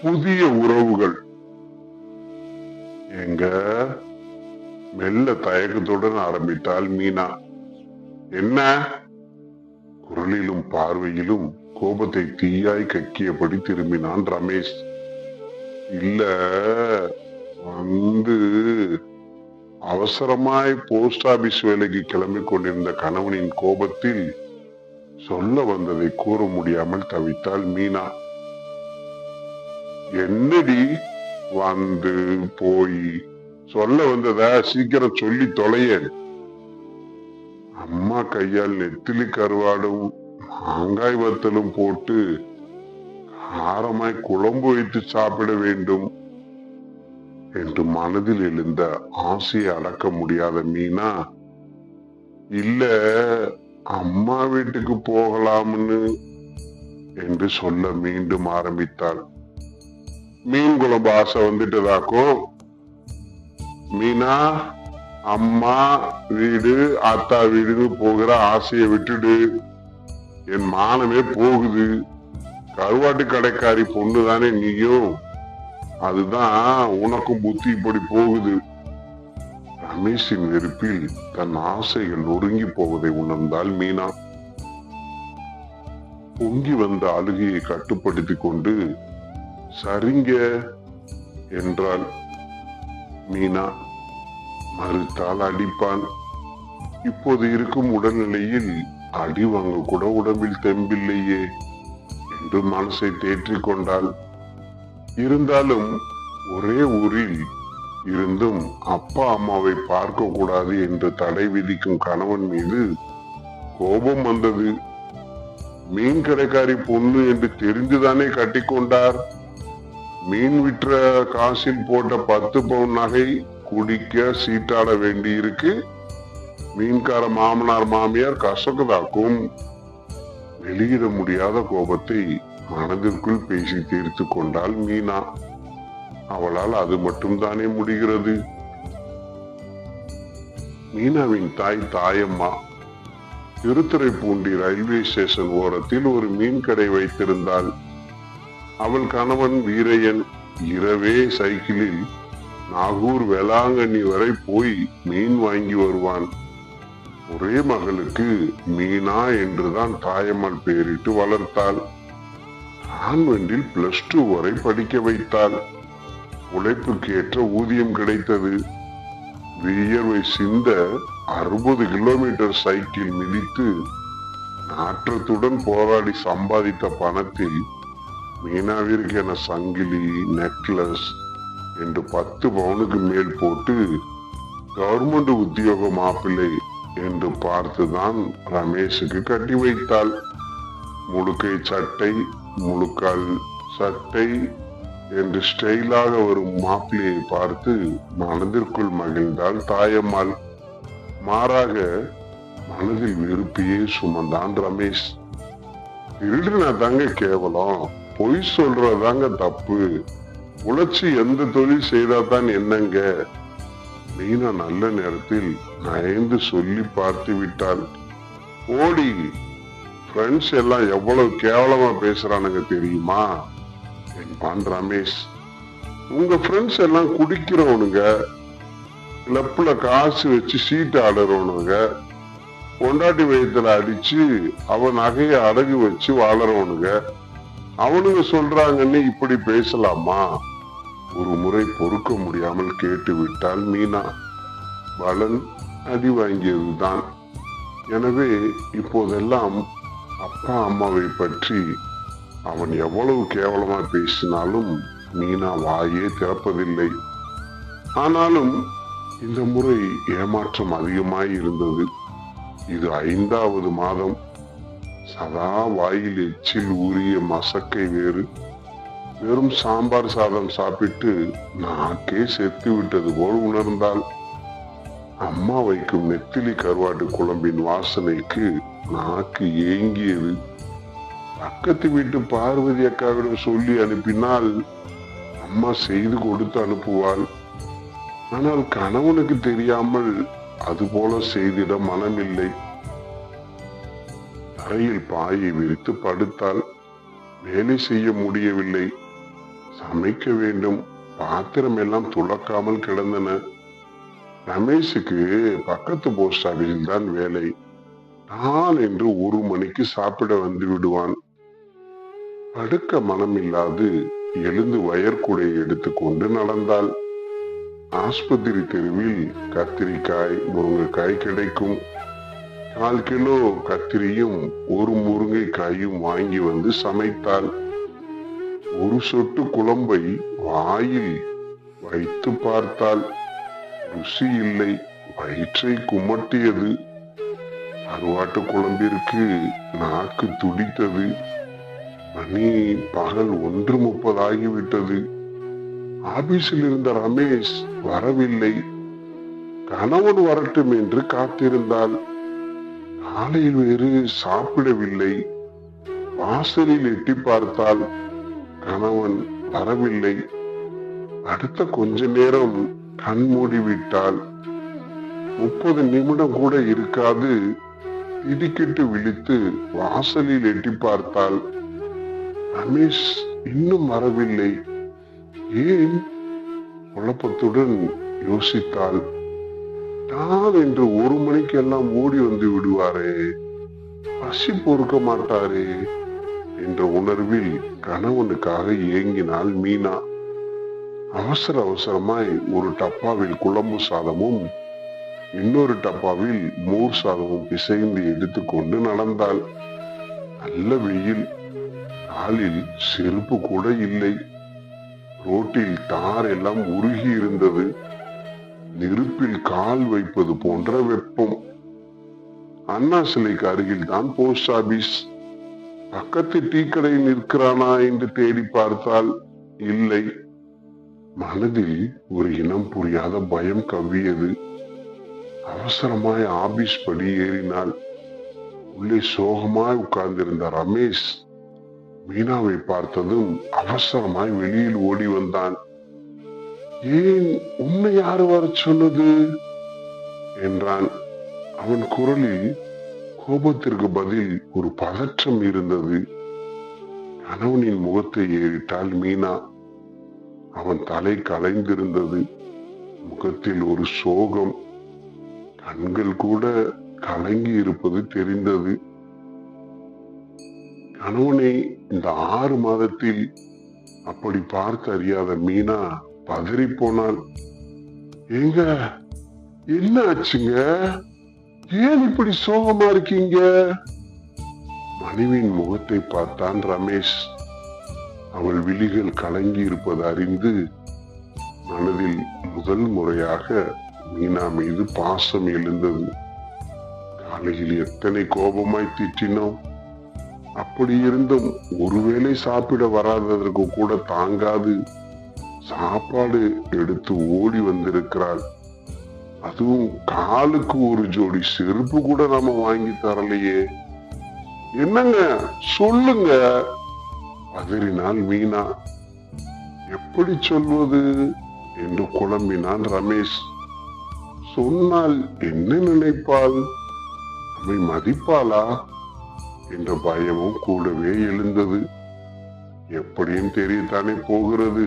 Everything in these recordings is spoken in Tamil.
புதிய உறவுகள். எங்க மெல்ல தயக்கத்துடன் ஆரம்பித்தாள் மீனா. என்ன? குரலிலும் பார்வையிலும் கோபத்தை தீயாய் கக்கியபடி திரும்பினான் ரமேஷ். இல்ல, வந்து அவசரமாய் போஸ்ட் ஆபீஸ் வேலைக்கு கிளம்பி கொண்டிருந்த கணவனின் கோபத்தில் சொல்ல வந்ததை கூற முடியாமல் தவித்தாள் மீனா. என்னடி வந்து போய் சொல்ல வந்தத சீக்கிரம் சொல்லி தொலைய. அம்மா கையால் நெத்திலி கருவாடும் மாங்காய் வத்தலும் போட்டு காரமாய் குழம்பு வைத்து சாப்பிட வேண்டும் என்று மனதில் எழுந்த ஆசையை அடக்க முடியாத மீனா, இல்ல அம்மா வீட்டுக்கு போகலாம்னு என்று சொல்ல மீண்டும் ஆரம்பித்தாள். மீன் குழம்பு ஆசை வந்துட்டதாக்கும். மீனா, அம்மா வீடு அத்தா வீடுன்னு போகிற ஆசையை விட்டுடு. என் மானமே போகுது. கருவாட்டு கடைக்காரி பொண்ணு தானே நீயும், அதுதான் உனக்கும் புத்தி இப்படி போகுது. ரமேஷின் வெறுப்பில் தன் ஆசைகள் நொறுங்கி போவதை உணர்ந்தாள் மீனா. பொங்கி வந்த அழுகையை கட்டுப்படுத்தி கொண்டு சரிங்க என்றாள். மீனா மறுத்தால் அடிப்பான். இப்போது இருக்கும் உடல்நிலையில் அடி வாங்க கூட உடம்பில் தெம்பில்லையே என்று மனசை தேற்றிக் கொண்டாள். இருந்தாலும் ஒரே ஊரில் இருந்தும் அப்பா அம்மாவை பார்க்க கூடாது என்று தடை விதிக்கும் கணவன் மீது கோபம் வந்தது. மீன் கடைக்காரி பொண்ணு என்று தெரிந்துதானே கட்டிக்கொண்டார். மீன் விற்ற காசில் போட்ட 10 பவுன் நகை குடிக்க சீட்டாட வேண்டி இருக்கு. மீன்கார மாமனார் மாமியார் கசக்குதாக்கும். வெளியிட முடியாத கோபத்தை மனதிற்குள் பேசி தீர்த்து கொண்டாள் மீனா. அவளால் அது மட்டும்தானே முடிகிறது. மீனாவின் தாய் தாயம்மா திருத்துறைப்பூண்டி ரயில்வே ஸ்டேஷன் ஓரத்தில் ஒரு மீன் கடை வைத்திருந்தாள். அவள் கணவன் வீரையன் இரவே சைக்கிளில் நாகூர் வேளாங்கண்ணி வரை போய் மீன் வாங்கி வருவான். ஒரே மகளுக்கு மீனா என்றுதான் தாயம்மாள் பெயரிட்டு வளர்த்தாள். கான்வென்டில் +2 வரை படிக்க வைத்தாள். உழைப்புக்கு ஏற்ற ஊதியம் கிடைத்தது. வியர்வை சிந்த 60 கிலோமீட்டர் சைக்கிள் மிதித்து நாற்றத்துடன் போராடி சம்பாதித்த பணத்தில் மீனாவிற்கு என சங்கிலி, நெக்லஸ் என்று 10 பவுனுக்கு மேல் போட்டு கவர்மெண்ட் உத்தியோக மாப்பிள்ளை என்று பார்த்துதான் ரமேஷுக்கு கட்டி வைத்தாள். முழுக்கை சட்டை, முழுக்கால் சட்டை என்று ஸ்டைலாக வரும் மாப்பிள்ளையை பார்த்து மனதிற்குள் மகிழ்ந்தாள் தாயம்மாள். மாறாக மனதில் வெறுப்பையே சுமந்தான் ரமேஷ். திருடுனா தாங்க கேவலம், பொய் சொல்றதாங்க தப்பு. உழைச்சி எந்த தொழில் செய்தாதான் என்னங்க. மீனா நல்ல நேரத்தில் நயந்து சொல்லி பார்த்து விட்டாள். ஓடி, ஃப்ரெண்ட்ஸ் எல்லாம் எவ்வளவு கேவலமா பேசுறானுங்க தெரியுமா என்பான் ரமேஷ். உங்க ஃப்ரெண்ட்ஸ் எல்லாம் குடிக்கிறவனுங்க, கிளப்ல காசு வச்சு சீட்டு ஆடுறவனுங்க, பொண்டாட்டி வயிற்றுல அடிச்சு அவன் நகையை அடகு வச்சு வாழறவனுங்க. அவனுங்க சொல்றாங்கன்னு இப்படி பேசலாமா? ஒரு முறை பொறுக்க முடியாமல் கேட்டு விட்டாள் மீனா. பலன் அடி வாங்கியதுதான். எனவே இப்போதெல்லாம் அப்பா அம்மாவை பற்றி அவன் எவ்வளவு கேவலமா பேசினாலும் மீனா வாயே திறப்பதில்லை. ஆனாலும் இந்த முறை ஏமாற்றம் அதிகமாய் இருந்தது. இது 5வது மாதம். சதா வாயில் எச்சில் ஊறிய மசக்கை வேறு. வெறும் சாம்பார் சாதம் சாப்பிட்டு நாக்கே செத்து விட்டது போல் உணர்ந்தாள். அம்மா வைக்கும் நெத்திலி கருவாட்டு குழம்பின் வாசனைக்கு நாக்கு ஏங்கியது. பக்கத்து வீட்டு பார்வதி அக்காவிடம் சொல்லி அனுப்பினால் அம்மா செய்து கொடுத்து அனுப்புவாள். ஆனால் கணவனுக்கு தெரியாமல் அதுபோல செய்திட மனமில்லை. தரையில் பாயை விரித்து படுத்தால் வேலை செய்ய முடியவில்லை. சமைக்க வேண்டும். பாத்திரம் எல்லாம் துளக்காமல் கிடந்தன. ரமேஷுக்கு பக்கத்து போஸ்ட் ஆபீஸில் தான் வேலை. நான் என்று 1 மணிக்கு சாப்பிட வந்து விடுவான். படுக்க மனமில்லாது எழுந்து வயற்குடையை எடுத்துக்கொண்டு நடந்தாள். ஆஸ்பத்திரி தெருவில் கத்திரிக்காய், முருங்கைக்காய் கிடைக்கும். 4 கிலோ கத்திரியும் 1 முருங்கைக்காயும் வாங்கி வந்து சமைத்தாள். ஒரு சொட்டு குழம்பை வாயில் வைத்து பார்த்தாள். ருசி இல்லை, வயிற்றை குமட்டியது. கருவாட்டு குழம்பிற்கு நாக்கு துடித்தது. மணி பகல் 1:30 ஆகிவிட்டது. ஆபீஸில் இருந்த ரமேஷ் வரவில்லை. கணவன் வரட்டும் என்று காத்திருந்தாள். காலையில் வேறு சாப்பிடவில்லை. வாசலில் எட்டி பார்த்தாள். கணவன் வரவில்லை. அடுத்த கொஞ்ச நேரம் கண் மூடிவிட்டாள். 30 நிமிடம் கூட இருக்காது. திடுக்கிட்டு விழித்து வாசலில் எட்டி பார்த்தாள். ரமேஷ் இன்னும் வரவில்லை. ஏன்? குழப்பத்துடன் யோசித்தாள். நான் என்று 1 மணிக்கெல்லாம் ஓடி வந்து விடுவாரே, பசி பொறுக்க மாட்டாரே என்ற உணர்வில் கணவனுக்காக ஏங்கினாள் மீனா. அவசர அவசரமாய் ஒரு டப்பாவில் குழம்பு சாதமும் இன்னொரு டப்பாவில் மோர் சாதமும் பிசைந்து எடுத்துக்கொண்டு நடந்தாள். நல்ல வெயில். காலில் செருப்பு கூட இல்லை. ரோட்டில் தார் எல்லாம் உருகி இருந்தது. நெருப்பில் கால் வைப்பது போன்ற வெப்பம். அண்ணா சிலைக்கு அருகில் தான் போஸ்ட் ஆபீஸ். பக்கத்து டீ கடையில் நிற்கிறானா என்று தேடி பார்த்தால் இல்லை. மனதில் ஒரு இனம் புரியாத பயம் கவ்வியது. அவசரமாய் ஆபீஸ் படி ஏறினாள். உள்ளே சோகமாய் உட்கார்ந்திருந்த ரமேஷ் மீனாவை பார்த்ததும் அவசரமாய் வெளியில் ஓடி வந்தான். ஏன், உன்னை யாரு வர சொன்னது என்றான். அவன் குரலில் கோபத்திற்கு பதில் ஒரு பதற்றம் இருந்தது. கணவனின் முகத்தை ஏறிட்டாள் மீனா. அவன் தலை கலைந்திருந்தது. முகத்தில் ஒரு சோகம். கண்கள் கூட கலங்கி இருப்பது தெரிந்தது. கணவனை இந்த 6 மாதத்தில் அப்படி பார்த்து அறியாத மீனா பதறி போனாள். ஏங்க, என்ன ஆச்சுங்க? ஏன் இப்படி சோகமா இருக்கீங்க? மனைவியின் முகத்தை பார்த்தான் ரமேஷ். அவள் விழிகள் கலங்கி இருப்பது அறிந்து மனதில் முதல் முறையாக மீனா மீது பாசம் எழுந்தது. காலையில் எத்தனை கோபமாய் திட்டினோம். அப்படி இருந்தும் ஒருவேளை சாப்பிட வராததற்கு கூட தாங்காது சாப்பாடு எடுத்து ஓடி வந்திருக்கிறாள். அதுவும் காலுக்கு ஒரு ஜோடி செருப்பு கூட நாம வாங்கி தரலையே. என்னங்க, சொல்லுங்க பதறினாள் மீனா. எப்படி சொல்வது என்று குழம்பினான் ரமேஷ். சொன்னால் என்ன நினைப்பாள்? நம்மை மதிப்பாளா என்ற பயமும் கூடவே எழுந்தது. எப்படியும் தெரியத்தானே போகிறது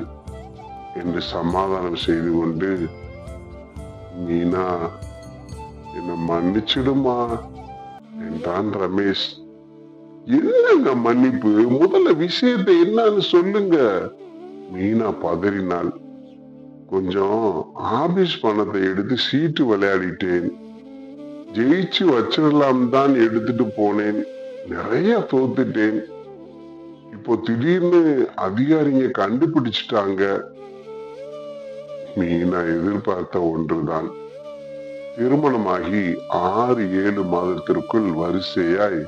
என்று சமாதானம் செய்து கொண்டு, மீனா, என்ன மன்னிச்சிடுமா என்றான் ரமேஷ். என்னங்க மன்னிப்பு? முதல்ல விஷயத்தை என்னன்னு சொல்லுங்க. மீனா பதறினாள். கொஞ்சம் ஆபீஸ் பணத்தை எடுத்து சீட்டு விளையாடிட்டேன். ஜெயிச்சு வச்சிடலாம் தான் எடுத்துட்டு போனேன். நிறைய தோத்துட்டேன். இப்போ திடீர்னு அதிகாரிங்க கண்டுபிடிச்சிட்டாங்க. மீனா எதிர்பார்த்த ஒன்றுதான். திருமணமாகி 6-7 மாதத்திற்குள் வரிசையாய்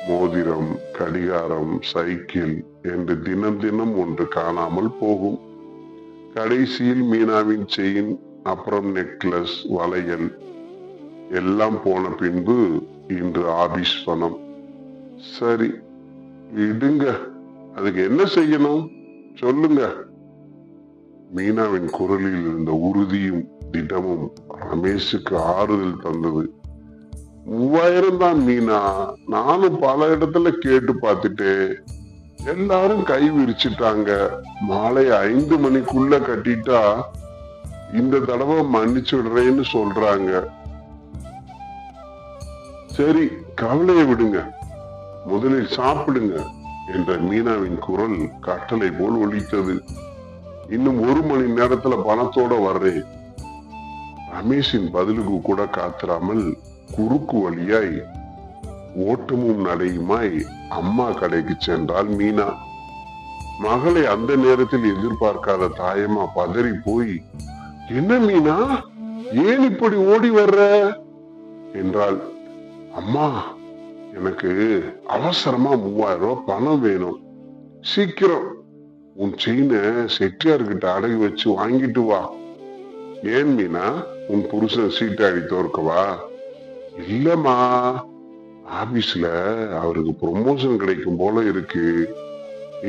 மோதிரம், கடிகாரம், சைக்கிள் என்று தினம் தினம் ஒன்று காணாமல் போகும். கடைசியில் மீனாவின் செயின், அப்புறம் நெக்லஸ், வளையல் எல்லாம் போன பின்பு இன்று ஆபீஸ் பணம். சரி விடுங்க, அதுக்கு என்ன செய்யணும் சொல்லுங்க. மீனாவின் குரலில் இருந்த உறுதியும் திடமும் ரமேஷுக்கு ஆறுதல் தந்தது. 3000 தான் மீனா, நானும் பல இடத்துல கேட்டு பார்த்துட்டேன். எல்லாரும் கை விரிச்சிட்டாங்க. மாலை 5 மணிக்குள்ள கட்டிட்டா இந்த தடவை மன்னிச்சுடுறேன்னு சொல்றாங்க. சரி, கவலையை விடுங்க, முதலில் சாப்பிடுங்க என்ற மீனாவின் குரல் கட்டளை போல் ஒலித்தது. இன்னும் 1 மணி நேரத்துல பணத்தோட வர்றேன். ரமேஷின் பதிலுக்கு கூட காத்திராமல் குறுக்கு வழியாய் ஓட்டமும் நடையுமாய் அம்மா கடைக்கு சென்றாள் மீனா. மகளை அந்த நேரத்தில் எதிர்பார்க்காத தாயம்மா பதறி போய், என்ன மீனா, ஏன் இப்படி ஓடி வர்ற என்றாள். அம்மா, எனக்கு அவசரமா 3000 ரூபாய் பணம் வேணும். சீக்கிரம் உன் செயினை செட்டியார்கிட்ட அடகு வச்சு வாங்கிட்டு வா. ஏன் மீனா, உன் புருஷன் சீட்டாடி தோற்கவா? இல்லம்மா, ஆபீஸ்ல அவருக்கு ப்ரொமோஷன் கிடைக்கும் போல இருக்கு.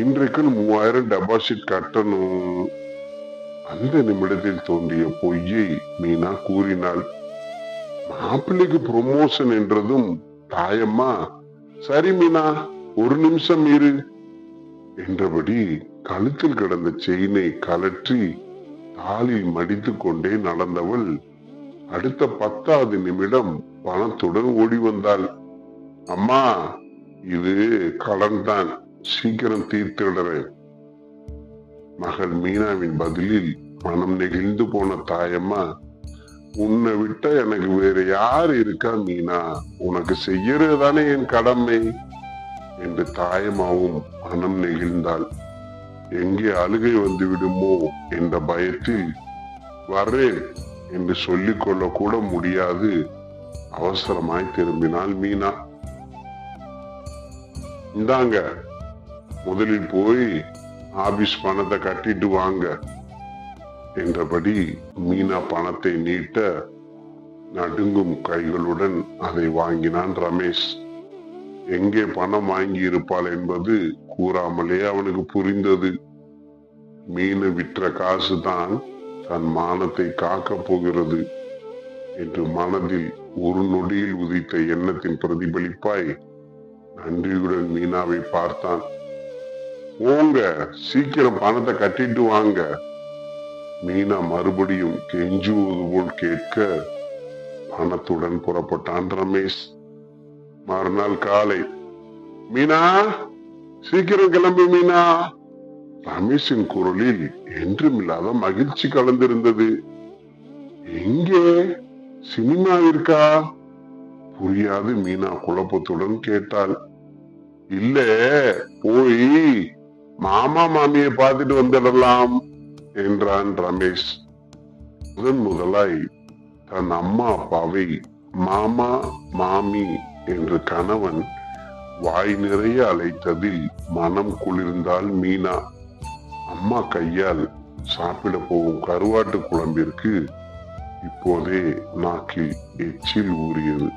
இன்றைக்கு 3000 டெபாசிட் கட்டணும். அந்த நிமிடத்தில் தோன்றிய பொய்யை மீனா கூறினாள். மாப்பிள்ளைக்கு ப்ரொமோஷன் என்றதும் தாயம்மா, சரி மீனா, 1 நிமிஷம் இரு என்றபடி கழுத்தில் கிடந்த செயினை கலற்றி தாளில் மடித்து கொண்டே நடந்தவள் அடுத்த 10வது நிமிடம் பணத்துடன் ஓடி வந்தாள். அம்மா, இது கடன் தான், சீக்கிரம் தீர்த்திடுறேன். மகள் மீனாவின் பதிலில் மனம் நெகிழ்ந்து போன தாயம்மா, உன்னை விட்ட எனக்கு வேற யாரு இருக்கா மீனா, உனக்கு செய்யறதுதானே என் கடமை என்று தாயம்மாவும் மனம் நெகிழ்ந்தாள். எங்கே அழுகை வந்து விடுமோ என்ற பயத்தில் வர்றேன் என்று சொல்லிக் கொள்ள கூட முடியாது அவசரமாய் திரும்பினாள் மீனா. இந்தாங்க, முதலில் போய் ஆபீஸ் பணத்தை கட்டிட்டு வாங்க என்றபடி மீனா பணத்தை நீட்ட நடுங்கும் கைகளுடன் அதை வாங்கினான் ரமேஷ். எங்கே பணம் வாங்கி இருப்பாள் என்பது கூறாமலே அவனுக்கு புரிந்தது. மீனை விற்ற காசுதான் தன் மானத்தை காக்க போகிறது என்று மனதில் ஒரு நொடியில் உதித்த எண்ணத்தின் பிரதிபலிப்பாய் நன்றியுடன் மீனாவை பார்த்தான். போங்க, சீக்கிரம் பணத்தை கட்டிட்டு வாங்க. மீனா மறுபடியும் கெஞ்சுவது போல் கேட்க பணத்துடன் புறப்பட்டான் ரமேஷ். மறுநாள் காலை, மீனா, சீக்கிரம் கிளம்பு மீனா. ரமேஷின் குரலில் என்றுமில்லாத மகிழ்ச்சி கலந்திருந்தது. எங்கே, சினிமாவிற்கா? புரியாது மீனா குழப்பத்துடன் கேட்டாள். இல்ல, போய் மாமா மாமியை பார்த்துட்டு வந்துடலாம் என்றான் ரமேஷ். முதலாய் தன் அம்மா அப்பாவை மாமா மாமி என்று கணவன் வாய் நிறைய அழைத்ததில் மனம் குளிர்ந்தாள் மீனா. அம்மா கையால் சாப்பிட போகும் கருவாட்டு குழம்பிற்கு இப்போதே நாக்கில் எச்சில் ஊறியது.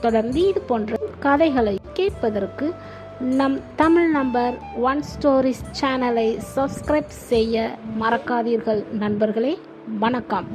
தொடர்ந்து இது போன்ற கதைகளை கேட்பதற்கு நம் தமிழ் நம்பர் 1 ஸ்டோரிஸ் சேனலை சப்ஸ்கிரைப் செய்ய மறக்காதீர்கள் நண்பர்களே. வணக்கம்.